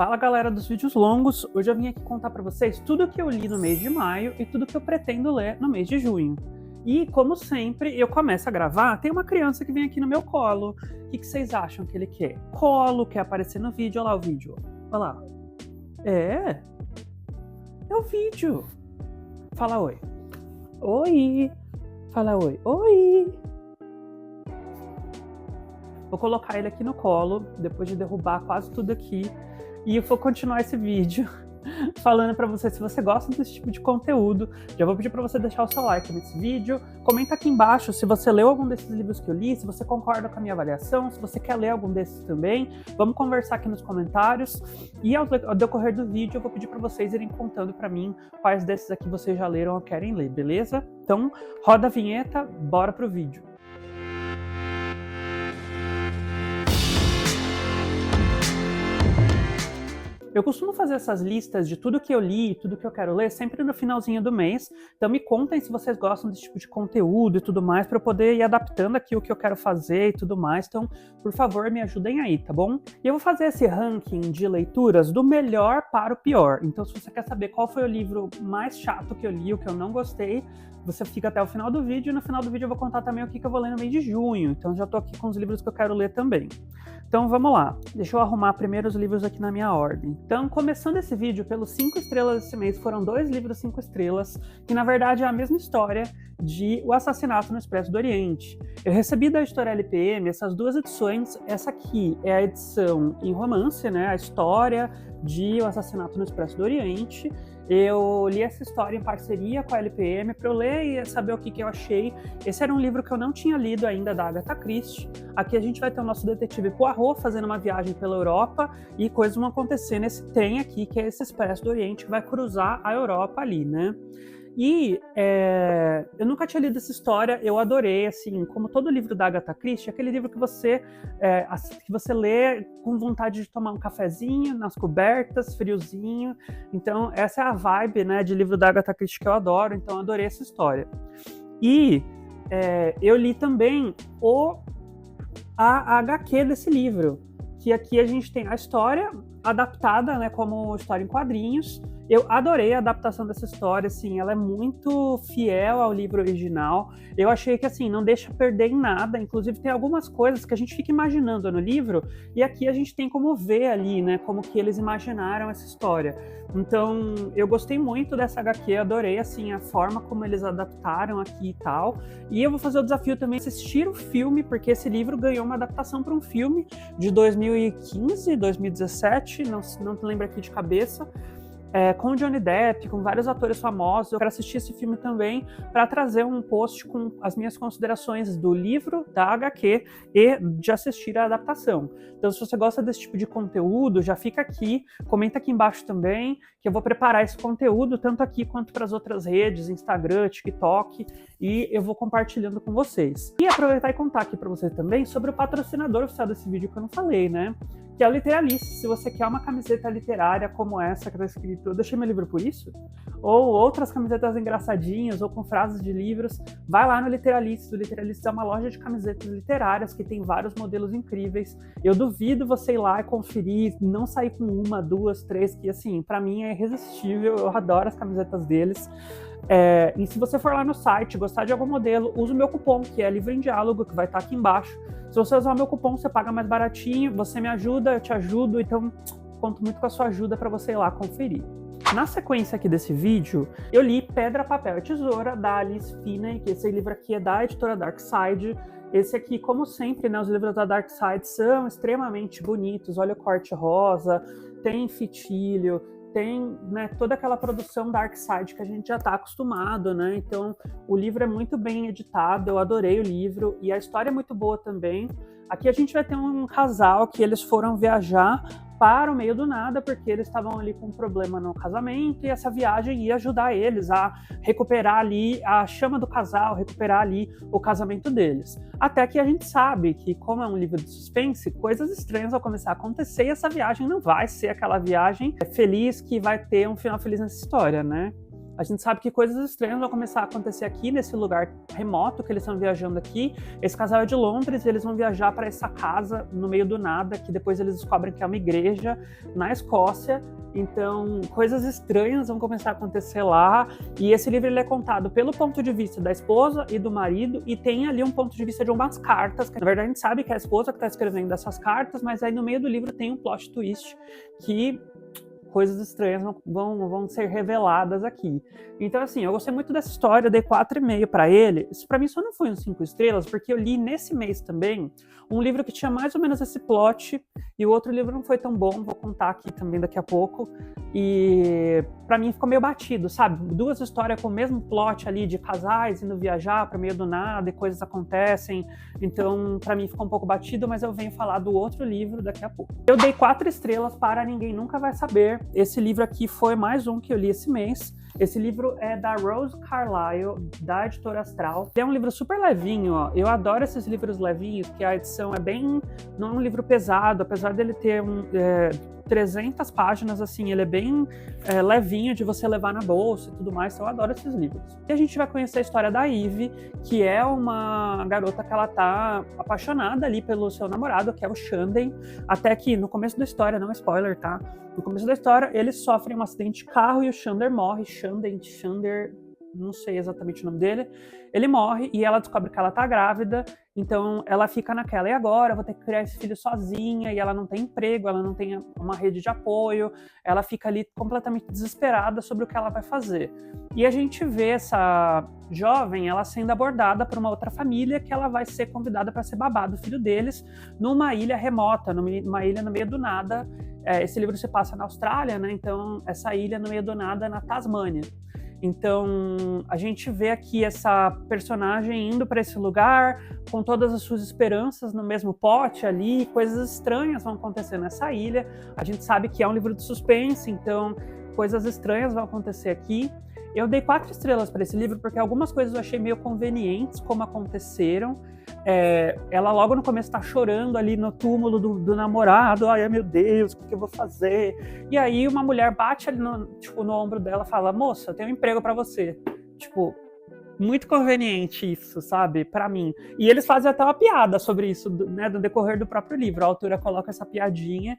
Fala galera dos vídeos longos, hoje eu vim aqui contar pra vocês tudo o que eu li no mês de maio e tudo que eu pretendo ler no mês de junho. E como sempre, eu começo a gravar, tem uma criança que vem aqui no meu colo. O que vocês acham que ele quer? Colo, quer aparecer no vídeo, olha lá o vídeo. Olha lá. É o vídeo. Fala oi. Oi. Fala oi. Oi. Vou colocar ele aqui no colo, depois de derrubar quase tudo aqui. E eu vou continuar esse vídeo falando pra você, se você gosta desse tipo de conteúdo, já vou pedir pra você deixar o seu like nesse vídeo, comenta aqui embaixo se você leu algum desses livros que eu li, se você concorda com a minha avaliação, se você quer ler algum desses também, vamos conversar aqui nos comentários, e ao decorrer do vídeo eu vou pedir pra vocês irem contando pra mim quais desses aqui vocês já leram ou querem ler, beleza? Então, roda a vinheta, bora pro vídeo. Eu costumo fazer essas listas de tudo que eu li, tudo que eu quero ler, sempre no finalzinho do mês. Então me contem se vocês gostam desse tipo de conteúdo e tudo mais, para eu poder ir adaptando aqui o que eu quero fazer e tudo mais. Então, por favor, me ajudem aí, tá bom? E eu vou fazer esse ranking de leituras do melhor para o pior. Então, se você quer saber qual foi o livro mais chato que eu li, o que eu não gostei, você fica até o final do vídeo. E no final do vídeo eu vou contar também o que eu vou ler no mês de junho. Então, já tô aqui com os livros que eu quero ler também. Então vamos lá, deixa eu arrumar primeiro os livros aqui na minha ordem. Então, começando esse vídeo pelos 5 estrelas desse mês, foram 2 livros 5 estrelas, que na verdade é a mesma história de O Assassinato no Expresso do Oriente. Eu recebi da editora LPM essas 2 edições, essa aqui é a edição em romance, né, a história de O Assassinato no Expresso do Oriente. Eu li essa história em parceria com a LPM para eu ler e saber o que eu achei. Esse era um livro que eu não tinha lido ainda, da Agatha Christie. Aqui a gente vai ter o nosso detetive Poirot fazendo uma viagem pela Europa e coisas vão acontecer nesse trem aqui, que é esse Expresso do Oriente, que vai cruzar a Europa ali, né? E eu nunca tinha lido essa história, eu adorei, assim, como todo livro da Agatha Christie, aquele livro que você lê com vontade de tomar um cafezinho, nas cobertas, friozinho. Então essa é a vibe, né, de livro da Agatha Christie que eu adoro, então eu adorei essa história. E eu li também a HQ desse livro, que aqui a gente tem a história adaptada, né, como história em quadrinhos. Eu adorei a adaptação dessa história, assim, ela é muito fiel ao livro original. Eu achei que, assim, não deixa perder em nada, inclusive tem algumas coisas que a gente fica imaginando no livro, e aqui a gente tem como ver ali, né, como que eles imaginaram essa história. Então, eu gostei muito dessa HQ, adorei, assim, a forma como eles adaptaram aqui e tal. E eu vou fazer o desafio também de assistir o filme, porque esse livro ganhou uma adaptação para um filme de 2015, 2017, não lembro aqui de cabeça, com Johnny Depp, com vários atores famosos. Eu quero assistir esse filme também para trazer um post com as minhas considerações do livro, da HQ e de assistir a adaptação. Então, se você gosta desse tipo de conteúdo, já fica aqui, comenta aqui embaixo também, que eu vou preparar esse conteúdo tanto aqui quanto para as outras redes, Instagram, TikTok, e eu vou compartilhando com vocês. E aproveitar e contar aqui para vocês também sobre o patrocinador oficial desse vídeo que eu não falei, né? Que é a Literalice. Se você quer uma camiseta literária como essa que está escrito "Eu deixei meu livro por isso", ou outras camisetas engraçadinhas ou com frases de livros, vai lá no Literalice. O Literalice é uma loja de camisetas literárias que tem vários modelos incríveis. Eu duvido você ir lá e conferir, não sair com 1, 2, 3, que assim, pra mim é irresistível, eu adoro as camisetas deles. E se você for lá no site, gostar de algum modelo, usa o meu cupom, que é Livro em Diálogo, que vai estar aqui embaixo. Se você usar o meu cupom, você paga mais baratinho, você me ajuda, eu te ajudo, então conto muito com a sua ajuda para você ir lá conferir. Na sequência aqui desse vídeo, eu li Pedra, Papel e Tesoura, da Alice Finney, que esse livro aqui é da editora Darkside. Esse aqui, como sempre, né, os livros da Darkside são extremamente bonitos, olha o corte rosa, tem fitilho, tem, né, toda aquela produção Darkside que a gente já está acostumado, né? Então o livro é muito bem editado, eu adorei o livro e a história é muito boa também. Aqui a gente vai ter um casal que eles foram viajar para o meio do nada, porque eles estavam ali com um problema no casamento, e essa viagem ia ajudar eles a recuperar ali a chama do casal, recuperar ali o casamento deles. Até que a gente sabe que, como é um livro de suspense, coisas estranhas vão começar a acontecer, e essa viagem não vai ser aquela viagem feliz que vai ter um final feliz nessa história, né? A gente sabe que coisas estranhas vão começar a acontecer aqui, nesse lugar remoto que eles estão viajando aqui. Esse casal é de Londres, eles vão viajar para essa casa no meio do nada, que depois eles descobrem que é uma igreja na Escócia. Então, coisas estranhas vão começar a acontecer lá, e esse livro ele é contado pelo ponto de vista da esposa e do marido, e tem ali um ponto de vista de umas cartas, que na verdade a gente sabe que é a esposa que está escrevendo essas cartas, mas aí no meio do livro tem um plot twist que coisas estranhas vão ser reveladas aqui. Então, assim, eu gostei muito dessa história, eu dei 4,5 para ele. Isso para mim só não foi um 5 estrelas, porque eu li nesse mês também um livro que tinha mais ou menos esse plot, e o outro livro não foi tão bom, vou contar aqui também daqui a pouco. E para mim ficou meio batido, sabe? Duas histórias com o mesmo plot ali, de casais indo viajar para meio do nada e coisas acontecem. Então, para mim ficou um pouco batido, mas eu venho falar do outro livro daqui a pouco. Eu dei 4 estrelas para Ninguém Nunca Vai Saber. Esse livro aqui foi mais um que eu li esse mês. Esse livro é da Rose Carlyle, da Editora Astral. É um livro super levinho, ó. Eu adoro esses livros levinhos, porque a edição é bem... Não é um livro pesado, apesar dele ter 300 páginas, assim, ele é bem levinho de você levar na bolsa e tudo mais, então eu adoro esses livros. E a gente vai conhecer a história da Ivy, que é uma garota que ela tá apaixonada ali pelo seu namorado, que é o Shanden, até que no começo da história, não é spoiler, tá? No começo da história, eles sofrem um acidente de carro e o Shander morre. Shander, não sei exatamente o nome dele. Ele morre e ela descobre que ela tá grávida, então ela fica naquela, e agora? Eu vou ter que criar esse filho sozinha, e ela não tem emprego, ela não tem uma rede de apoio, ela fica ali completamente desesperada sobre o que ela vai fazer. E a gente vê essa jovem, ela sendo abordada por uma outra família, que ela vai ser convidada para ser babá do filho deles, numa ilha remota, numa ilha no meio do nada. Esse livro se passa na Austrália, né? Então essa ilha no meio do nada na Tasmânia. Então, a gente vê aqui essa personagem indo para esse lugar com todas as suas esperanças no mesmo pote ali, coisas estranhas vão acontecer nessa ilha. A gente sabe que é um livro de suspense, então coisas estranhas vão acontecer aqui. Eu dei 4 estrelas para esse livro porque algumas coisas eu achei meio convenientes como aconteceram. Ela logo no começo tá chorando ali no túmulo do namorado. Ai, meu Deus, o que eu vou fazer? E aí uma mulher bate ali no ombro dela e fala: moça, eu tenho um emprego para você. Tipo, muito conveniente isso, sabe? Para mim. E eles fazem até uma piada sobre isso, né, do decorrer do próprio livro. A autora coloca essa piadinha.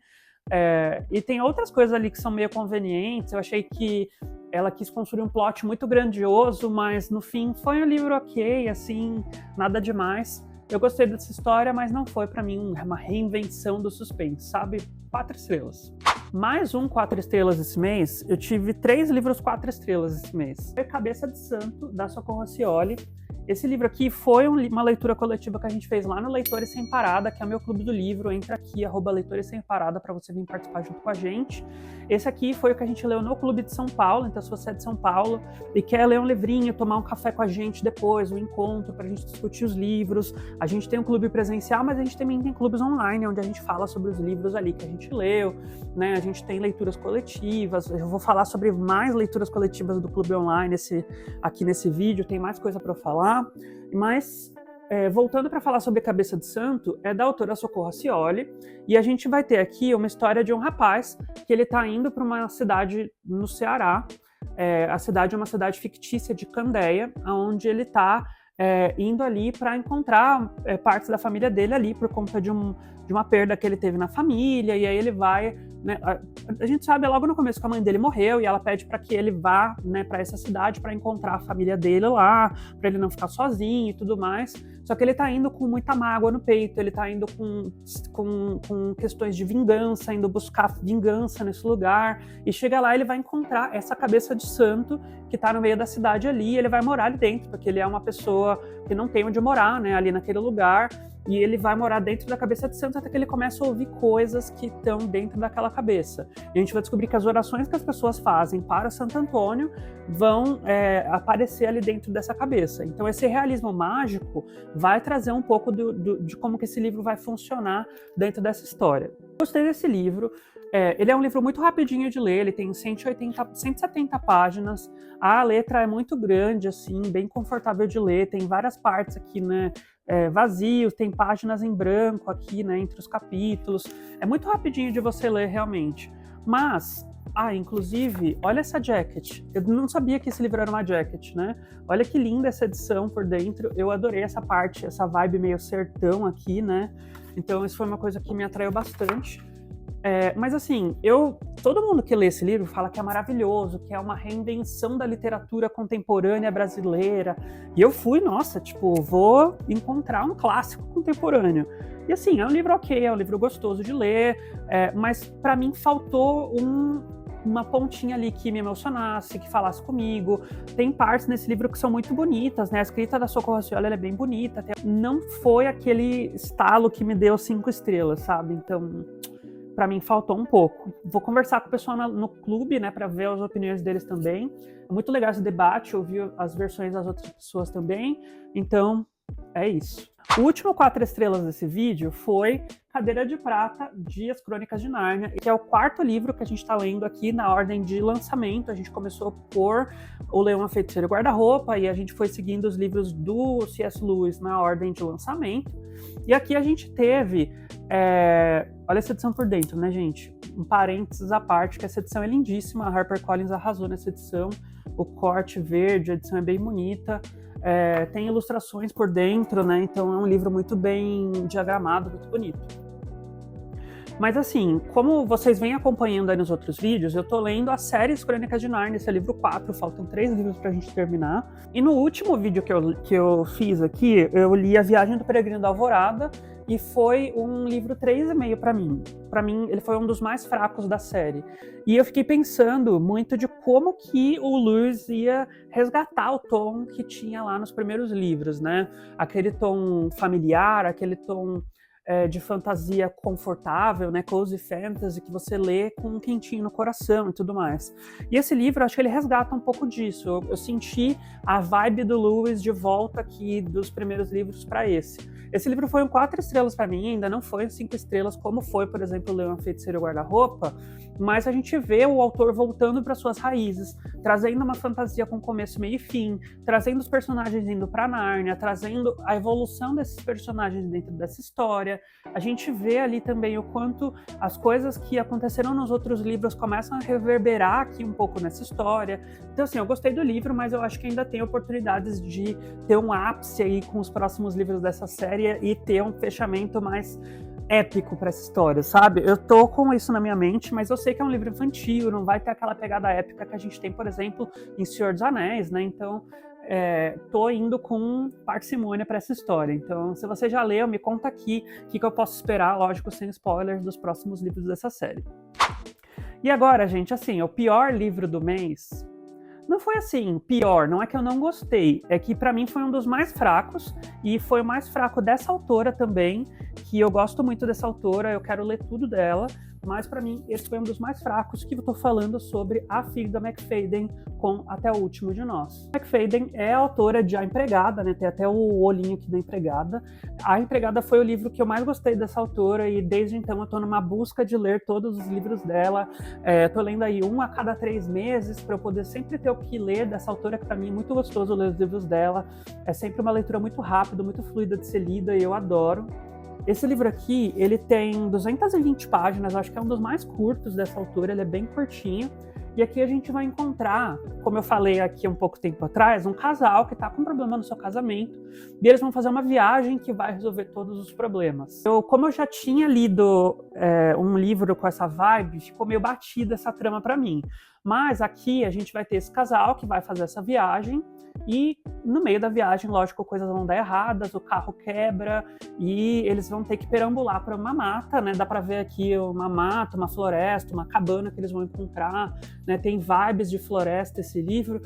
E tem outras coisas ali que são meio convenientes. Eu achei que ela quis construir um plot muito grandioso, mas no fim foi um livro ok, assim, nada demais. Eu gostei dessa história, mas não foi pra mim uma reinvenção do suspense, sabe? 4 estrelas. Mais um 4 estrelas esse mês, eu tive 3 livros 4 estrelas esse mês. Foi Cabeça de Santo, da Socorro Racioli. Esse livro aqui foi uma leitura coletiva que a gente fez lá no Leitores Sem Parada, que é o meu clube do livro. Entra aqui, @Leitores Sem Parada, para você vir participar junto com a gente. Esse aqui foi o que a gente leu no Clube de São Paulo, então se você é de São Paulo e quer ler um livrinho, tomar um café com a gente depois, um encontro para a gente discutir os livros. A gente tem um clube presencial, mas a gente também tem clubes online, onde a gente fala sobre os livros ali que a gente leu, né? A gente tem leituras coletivas, eu vou falar sobre mais leituras coletivas do clube online aqui nesse vídeo, tem mais coisa para eu falar. Mas, voltando para falar sobre Cabeça de Santo, é da autora Socorro Racioli, e a gente vai ter aqui uma história de um rapaz que ele está indo para uma cidade no Ceará. A cidade é uma cidade fictícia de Candeia, onde ele está indo ali para encontrar partes da família dele ali por conta de uma perda que ele teve na família, e aí ele vai, né, a gente sabe logo no começo que a mãe dele morreu e ela pede para que ele vá, né, para essa cidade para encontrar a família dele lá, para ele não ficar sozinho e tudo mais. Só que ele tá indo com muita mágoa no peito, ele tá indo com questões de vingança, indo buscar vingança nesse lugar, e chega lá ele vai encontrar essa cabeça de santo que tá no meio da cidade ali, e ele vai morar ali dentro, porque ele é uma pessoa que não tem onde morar, né, ali naquele lugar, e ele vai morar dentro da cabeça de santo até que ele começa a ouvir coisas que estão dentro daquela cabeça. E a gente vai descobrir que as orações que as pessoas fazem para Santo Antônio vão aparecer ali dentro dessa cabeça. Então esse realismo mágico vai trazer um pouco de como que esse livro vai funcionar dentro dessa história. Gostei desse livro. Ele é um livro muito rapidinho de ler, ele tem 170 páginas, a letra é muito grande, assim, bem confortável de ler, tem várias partes aqui, né, vazios, tem páginas em branco aqui, né, entre os capítulos, é muito rapidinho de você ler realmente. Mas Inclusive, olha essa jacket. Eu não sabia que esse livro era uma jacket, né? Olha que linda essa edição por dentro. Eu adorei essa parte, essa vibe meio sertão aqui, né? Então, isso foi uma coisa que me atraiu bastante. Mas assim, todo mundo que lê esse livro fala que é maravilhoso, que é uma reinvenção da literatura contemporânea brasileira. E eu fui, nossa, tipo, vou encontrar um clássico contemporâneo. E assim, é um livro ok, é um livro gostoso de ler, mas para mim faltou uma pontinha ali que me emocionasse, que falasse comigo. Tem partes nesse livro que são muito bonitas, né? A escrita da Socorro Racioli, ela é bem bonita. Não foi aquele estalo que me deu 5 estrelas, sabe? Então, para mim faltou um pouco. Vou conversar com o pessoal no clube, né, para ver as opiniões deles também. É muito legal esse debate, ouvir as versões das outras pessoas também. Então, é isso. O último 4 estrelas desse vídeo foi Cadeira de Prata, de As Crônicas de Nárnia, que é o 4º livro que a gente está lendo aqui na ordem de lançamento. A gente começou por O Leão, a Feiticeira e o Guarda-Roupa, e a gente foi seguindo os livros do C.S. Lewis na ordem de lançamento. E aqui a gente teve... olha essa edição por dentro, né, gente? Um parênteses à parte, que essa edição é lindíssima. A HarperCollins arrasou nessa edição. O corte verde, a edição é bem bonita. Tem ilustrações por dentro, né? Então é um livro muito bem diagramado, muito bonito. Mas assim, como vocês vêm acompanhando aí nos outros vídeos, eu tô lendo a série As Crônicas de Nárnia, esse é o livro 4, faltam 3 livros pra gente terminar. E no último vídeo que eu fiz aqui, eu li A Viagem do Peregrino da Alvorada, e foi um livro 3,5 para mim. Para mim, ele foi um dos mais fracos da série. E eu fiquei pensando muito de como que o Lewis ia resgatar o tom que tinha lá nos primeiros livros, né? Aquele tom familiar, aquele tom de fantasia confortável, né? Cozy fantasy, que você lê com um quentinho no coração e tudo mais. E esse livro, acho que ele resgata um pouco disso. Eu senti a vibe do Lewis de volta aqui dos primeiros livros para esse. Esse livro foi um 4 estrelas para mim, ainda não foi um 5 estrelas, como foi, por exemplo, O Leão, a Feiticeira e o Guarda-Roupa, mas a gente vê o autor voltando para suas raízes, trazendo uma fantasia com começo, meio e fim, trazendo os personagens indo para Nárnia, trazendo a evolução desses personagens dentro dessa história. A gente vê ali também o quanto as coisas que aconteceram nos outros livros começam a reverberar aqui um pouco nessa história. Então, assim, eu gostei do livro, mas eu acho que ainda tem oportunidades de ter um ápice aí com os próximos livros dessa série e ter um fechamento mais épico para essa história, sabe? Eu tô com isso na minha mente, mas eu sei que é um livro infantil, não vai ter aquela pegada épica que a gente tem, por exemplo, em Senhor dos Anéis, né? Então, tô indo com parcimônia para essa história. Então, se você já leu, me conta aqui o que eu posso esperar, lógico, sem spoilers, dos próximos livros dessa série. E agora, gente, assim, o pior livro do mês... Não foi assim, pior, não é que eu não gostei, é que pra mim foi um dos mais fracos, e foi o mais fraco dessa autora também, que eu gosto muito dessa autora, eu quero ler tudo dela, mas pra mim esse foi um dos mais fracos, que eu tô falando sobre A Filha McFadyen, com Até o Último de Nós. McFadyen é a autora de A Empregada, né, tem até o olhinho aqui da Empregada. A Empregada foi o livro que eu mais gostei dessa autora, e desde então eu tô numa busca de ler todos os livros dela. Tô lendo aí um a cada 3 meses, para eu poder sempre ter o que ler dessa autora, que pra mim é muito gostoso ler os livros dela. É sempre uma leitura muito rápida, muito fluida de ser lida, e eu adoro. Esse livro aqui, ele tem 220 páginas, acho que é um dos mais curtos dessa autora, ele é bem curtinho. E aqui a gente vai encontrar, como eu falei aqui um pouco tempo atrás, um casal que está com um problema no seu casamento, e eles vão fazer uma viagem que vai resolver todos os problemas. Como eu já tinha lido um livro com essa vibe, ficou meio batida essa trama para mim. Mas aqui a gente vai ter esse casal que vai fazer essa viagem, e no meio da viagem, lógico, coisas vão dar erradas, o carro quebra e eles vão ter que perambular para uma mata, né? Dá para ver aqui uma mata, uma floresta, uma cabana que eles vão encontrar, né? Tem vibes de floresta esse livro,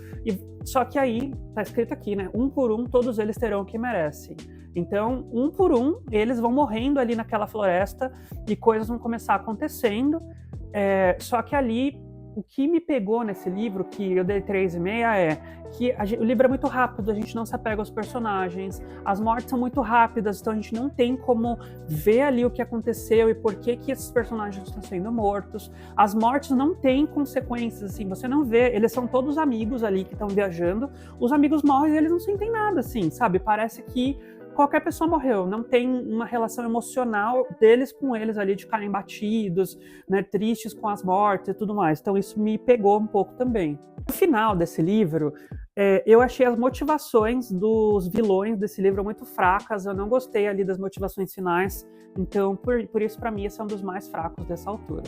só que aí tá escrito aqui, né? Um por um, todos eles terão o que merecem. Então, um por um, eles vão morrendo ali naquela floresta e coisas vão começar acontecendo, só que ali o que me pegou nesse livro, que eu dei 3,5, é que o livro é muito rápido, a gente não se apega aos personagens, as mortes são muito rápidas, então a gente não tem como ver ali o que aconteceu e por que esses personagens estão sendo mortos. As mortes não têm consequências, assim, você não vê, eles são todos amigos ali que estão viajando, os amigos morrem e eles não sentem nada, assim, sabe? Parece que qualquer pessoa morreu, não tem uma relação emocional deles com eles ali, de ficarem batidos, né, tristes com as mortes e tudo mais. Então isso me pegou um pouco também. No final desse livro, eu achei as motivações dos vilões desse livro muito fracas, eu não gostei ali das motivações finais, então por isso para mim esse é um dos mais fracos dessa autora.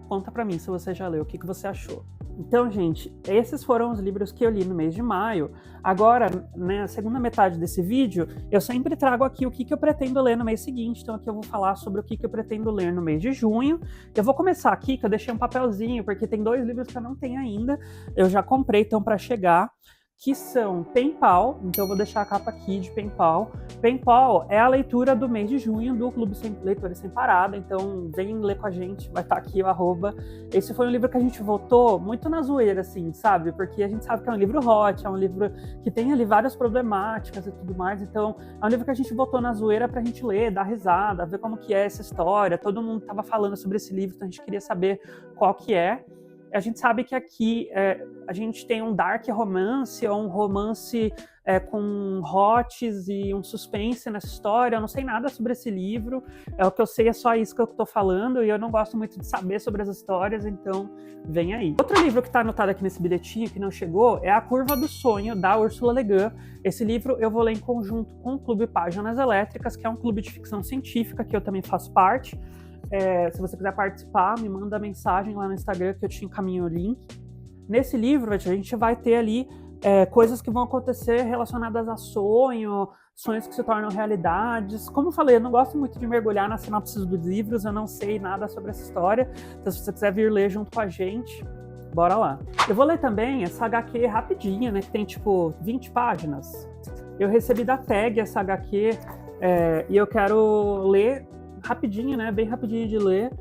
Conta pra mim se você já leu, o que você achou. Então, gente, esses foram os livros que eu li no mês de maio. Agora, na segunda metade desse vídeo, eu sempre trago aqui o que eu pretendo ler no mês seguinte. Então aqui eu vou falar sobre o que eu pretendo ler no mês de junho. Eu vou começar aqui, que eu deixei um papelzinho, porque tem 2 livros que eu não tenho ainda. Eu já comprei, então, para chegar, que são Penpal, então eu vou deixar a capa aqui de Penpal. Penpal é a leitura do mês de junho do Clube Leitores Sem Parada, então vem ler com a gente, vai estar aqui o @. Esse foi um livro que a gente votou muito na zoeira, assim, sabe? Porque a gente sabe que é um livro hot, é um livro que tem ali várias problemáticas e tudo mais, então é um livro que a gente votou na zoeira pra gente ler, dar risada, ver como que é essa história. Todo mundo tava falando sobre esse livro, então a gente queria saber qual que é. A gente sabe que aqui a gente tem um dark romance, ou um romance com hots e um suspense nessa história. Eu não sei nada sobre esse livro, o que eu sei é só isso que eu tô falando, e eu não gosto muito de saber sobre as histórias, então vem aí. Outro livro que tá anotado aqui nesse bilhetinho, que não chegou, é A Curva do Sonho, da Ursula Le Guin. Esse livro eu vou ler em conjunto com o Clube Páginas Elétricas, que é um clube de ficção científica, que eu também faço parte. Se você quiser participar, me manda mensagem lá no Instagram que eu te encaminho o link. Nesse livro, a gente vai ter ali coisas que vão acontecer relacionadas a sonhos que se tornam realidades. Como eu falei, eu não gosto muito de mergulhar nas sinopses dos livros, eu não sei nada sobre essa história. Então, se você quiser vir ler junto com a gente, bora lá. Eu vou ler também essa HQ rapidinha, né, que tem tipo 20 páginas. Eu recebi da Tag essa HQ e eu quero ler rapidinho, né? Bem rapidinho de ler.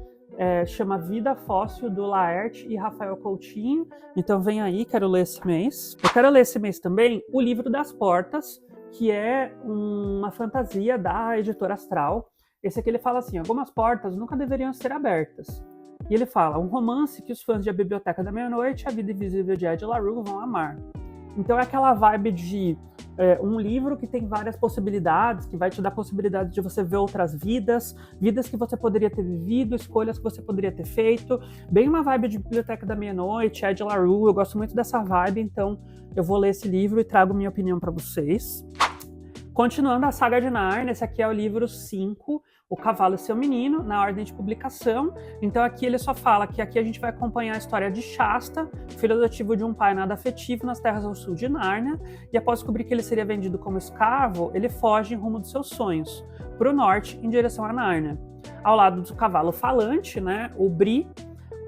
Chama Vida Fóssil, do Laerte e Rafael Coutinho. Então vem aí, quero ler esse mês. Eu quero ler esse mês também O Livro das Portas, que é uma fantasia da Editora Astral. Esse aqui ele fala assim: algumas portas nunca deveriam ser abertas. E ele fala: um romance que os fãs de A Biblioteca da Meia-Noite e A Vida Invisível de Ed La Rue vão amar. Então é aquela vibe de um livro que tem várias possibilidades, que vai te dar possibilidade de você ver outras vidas que você poderia ter vivido, escolhas que você poderia ter feito. Bem uma vibe de Biblioteca da Meia-Noite, Ed La Rue. Eu gosto muito dessa vibe, então eu vou ler esse livro e trago minha opinião para vocês. Continuando a saga de Narnia, esse aqui é o livro 5, O Cavalo e Seu Menino, na ordem de publicação. Então aqui ele só fala que aqui a gente vai acompanhar a história de Shasta, filho adotivo de um pai nada afetivo nas terras ao sul de Nárnia, e após descobrir que ele seria vendido como escravo, ele foge em rumo dos seus sonhos, para o norte, em direção a Nárnia. Ao lado do cavalo falante, né, o Bri,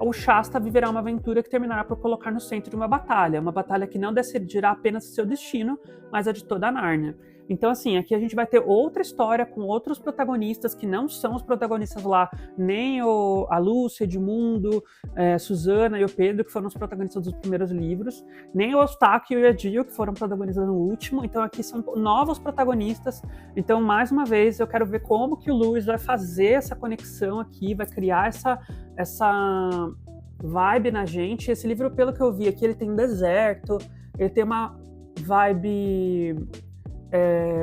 o Shasta viverá uma aventura que terminará por colocar no centro de uma batalha que não decidirá apenas seu destino, mas a de toda a Nárnia. Então, assim, aqui a gente vai ter outra história com outros protagonistas que não são os protagonistas lá, nem a Lúcia, Edmundo, Susana e o Pedro, que foram os protagonistas dos primeiros livros, nem o Eustáquio e o Edil, que foram protagonistas no último. Então, aqui são novos protagonistas. Então, mais uma vez, eu quero ver como que o Lewis vai fazer essa conexão aqui, vai criar essa vibe na gente. Esse livro, pelo que eu vi aqui, ele tem deserto, ele tem uma vibe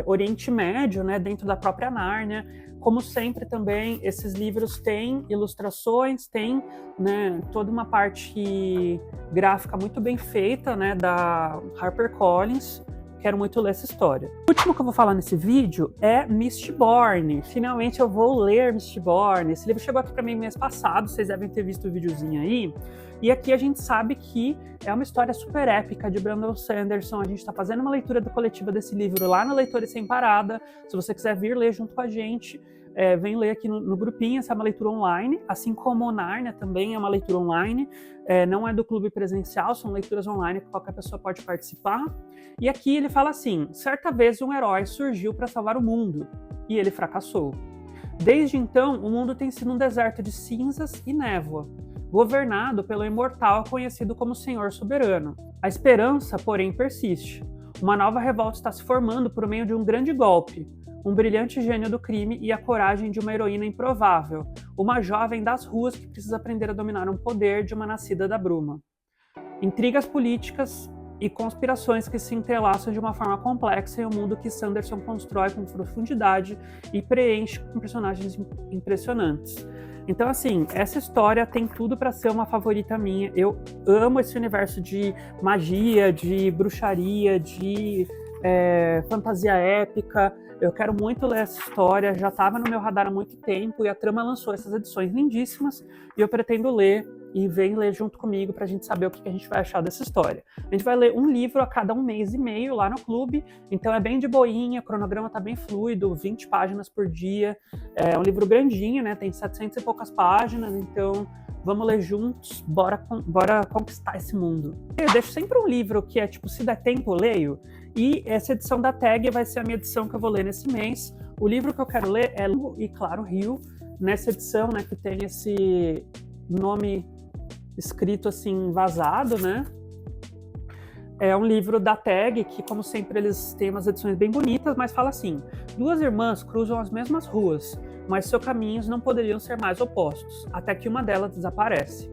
Oriente Médio, né, dentro da própria Nárnia. Como sempre também, esses livros têm ilustrações, têm, né, toda uma parte gráfica muito bem feita, né, da HarperCollins. Quero muito ler essa história. O último que eu vou falar nesse vídeo é Mistborn. Finalmente eu vou ler Mistborn. Esse livro chegou aqui para mim mês passado, vocês devem ter visto o videozinho aí. E aqui a gente sabe que é uma história super épica de Brandon Sanderson. A gente está fazendo uma leitura coletiva desse livro lá no Leitores Sem Parada. Se você quiser vir ler junto com a gente, vem ler aqui no grupinho. Essa é uma leitura online, assim como o Nárnia também é uma leitura online. Não é do clube presencial, são leituras online que qualquer pessoa pode participar. E aqui ele fala assim: certa vez um herói surgiu para salvar o mundo, e ele fracassou. Desde então, o mundo tem sido um deserto de cinzas e névoa, governado pelo imortal conhecido como Senhor Soberano. A esperança, porém, persiste. Uma nova revolta está se formando por meio de um grande golpe, um brilhante gênio do crime e a coragem de uma heroína improvável, uma jovem das ruas que precisa aprender a dominar um poder de uma nascida da bruma. Intrigas políticas e conspirações que se entrelaçam de uma forma complexa em um mundo que Sanderson constrói com profundidade e preenche com personagens impressionantes. Então, assim, essa história tem tudo para ser uma favorita minha. Eu amo esse universo de magia, de bruxaria, de fantasia épica. Eu quero muito ler essa história, já estava no meu radar há muito tempo e a Trama lançou essas edições lindíssimas e eu pretendo ler e vem ler junto comigo pra gente saber o que a gente vai achar dessa história. A gente vai ler um livro a cada 1 mês e meio lá no clube, então é bem de boinha, o cronograma tá bem fluido, 20 páginas por dia, é um livro grandinho, né, tem 700 e poucas páginas, então vamos ler juntos, bora conquistar esse mundo. Eu deixo sempre um livro que é tipo, se der tempo eu leio, e essa edição da Tag vai ser a minha edição que eu vou ler nesse mês. O livro que eu quero ler é Lu e Claro Rio, nessa edição, né, que tem esse nome escrito assim, vazado, né? É um livro da Tag, que como sempre eles têm umas edições bem bonitas, mas fala assim: duas irmãs cruzam as mesmas ruas, mas seus caminhos não poderiam ser mais opostos, até que uma delas desaparece.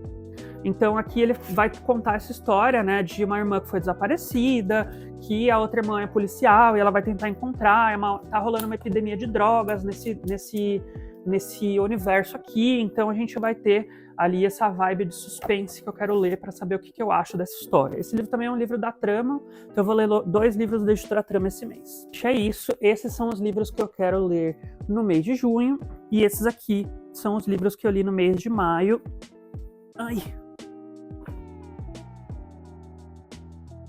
Então aqui ele vai contar essa história, né, de uma irmã que foi desaparecida, que a outra irmã é policial e ela vai tentar encontrar, tá rolando uma epidemia de drogas nesse universo aqui, então a gente vai ter ali essa vibe de suspense que eu quero ler para saber o que eu acho dessa história. Esse livro também é um livro da Trama, então eu vou ler 2 livros da editora Trama esse mês. É isso, esses são os livros que eu quero ler no mês de junho, e esses aqui são os livros que eu li no mês de maio. Ai...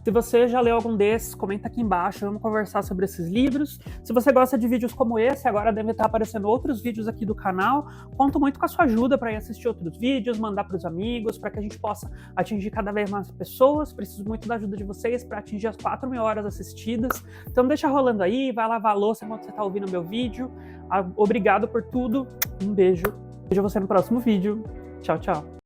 Se você já leu algum desses, comenta aqui embaixo, vamos conversar sobre esses livros. Se você gosta de vídeos como esse, agora deve estar aparecendo outros vídeos aqui do canal. Conto muito com a sua ajuda para ir assistir outros vídeos, mandar para os amigos, para que a gente possa atingir cada vez mais pessoas. Preciso muito da ajuda de vocês para atingir as 4.000 horas assistidas. Então deixa rolando aí, vai lavar a louça enquanto você está ouvindo o meu vídeo. Obrigado por tudo, um beijo. Vejo você no próximo vídeo. Tchau, tchau.